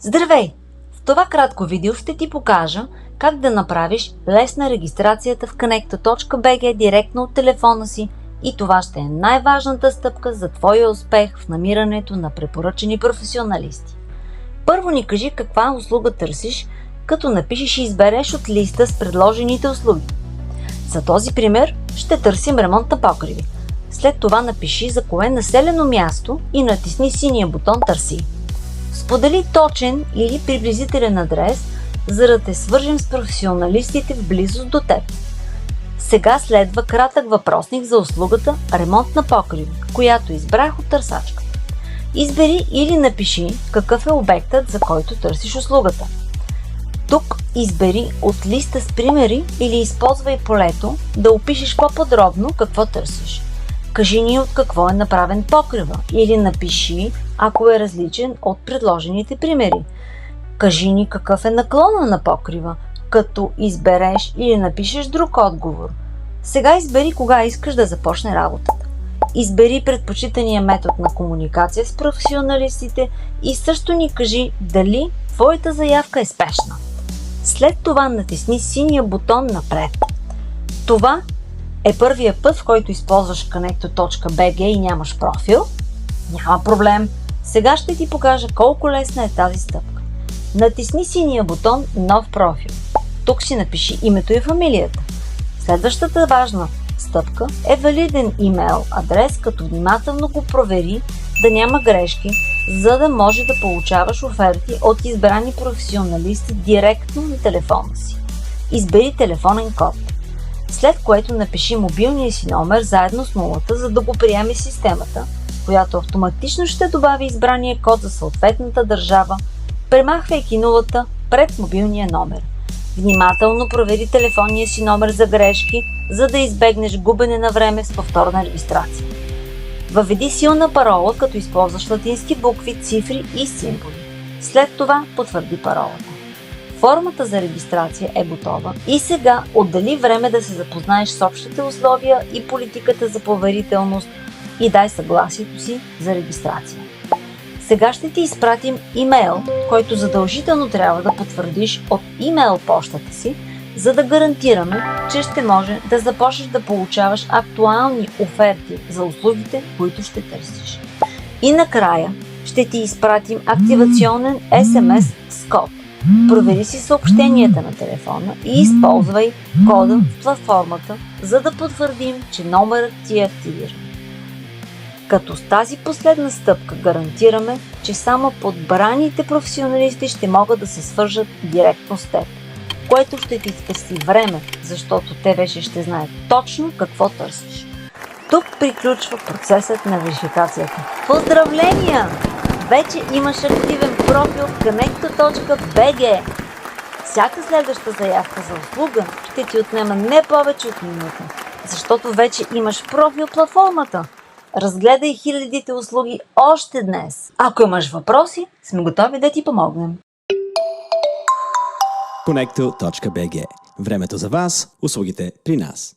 Здравей! В това кратко видео ще ти покажа как да направиш лесна регистрацията в Connecto.bg директно от телефона си и това ще е най-важната стъпка за твоя успех в намирането на препоръчани професионалисти. Първо ни кажи каква услуга търсиш, като напишеш и избереш от листа с предложените услуги. За този пример ще търсим ремонт на покриви. След това напиши за кое населено място и натисни синия бутон "Търси". Сподели точен или приблизителен адрес, за да те свържем с професионалистите в близост до теб. Сега следва кратък въпросник за услугата ремонт на покриви, която избрах от търсачката. Избери или напиши какъв е обектът, за който търсиш услугата. Тук избери от листа с примери или използвай полето да опишеш по-подробно какво търсиш. Кажи ни от какво е направен покрива или напиши, ако е различен от предложените примери. Кажи ни какъв е наклона на покрива, като избереш или напишеш друг отговор. Сега избери кога искаш да започне работата. Избери предпочитания метод на комуникация с професионалистите и също ни кажи дали твоята заявка е спешна. След това натисни синия бутон "Напред". Това е първия път, в който използваш Connecto.bg и нямаш профил. Няма проблем. Сега ще ти покажа колко лесна е тази стъпка. Натисни синия бутон "Нов профил". Тук си напиши името и фамилията. Следващата важна стъпка е валиден имейл адрес, като внимателно го провери да няма грешки, за да може да получаваш оферти от избрани професионалисти директно на телефона си. Избери телефонен код, след което напиши мобилния си номер заедно с нулата, за да го приеме системата, която автоматично ще добави избрания код за съответната държава, премахвайки нулата пред мобилния номер. Внимателно провери телефонния си номер за грешки, за да избегнеш губене на време с повторна регистрация. Въведи силна парола, като използваш латински букви, цифри и символи. След това потвърди паролата. Формата за регистрация е готова и сега отдели време да се запознаеш с общите условия и политиката за поверителност и дай съгласието си за регистрация. Сега ще ти изпратим имейл, който задължително трябва да потвърдиш от имейл почтата си, за да гарантираме, че ще може да започнеш да получаваш актуални оферти за услугите, които ще търсиш. И накрая ще ти изпратим активационен SMS с код. Провери си съобщенията на телефона и използвай кода в платформата, за да потвърдим, че номерът ти е активиран. Като с тази последна стъпка гарантираме, че само подбраните професионалисти ще могат да се свържат директно с теб, което ще ти спести време, защото те вече ще знаят точно какво търсиш. Тук приключва процесът на верификацията. Поздравления! Вече имаш активен профил в Connecto.bg. Всяка следваща заявка за услуга ще ти отнема не повече от минута, защото вече имаш профил в платформата. Разгледай хилядите услуги още днес. Ако имаш въпроси, сме готови да ти помогнем. Connecto.bg. Времето за вас, услугите при нас.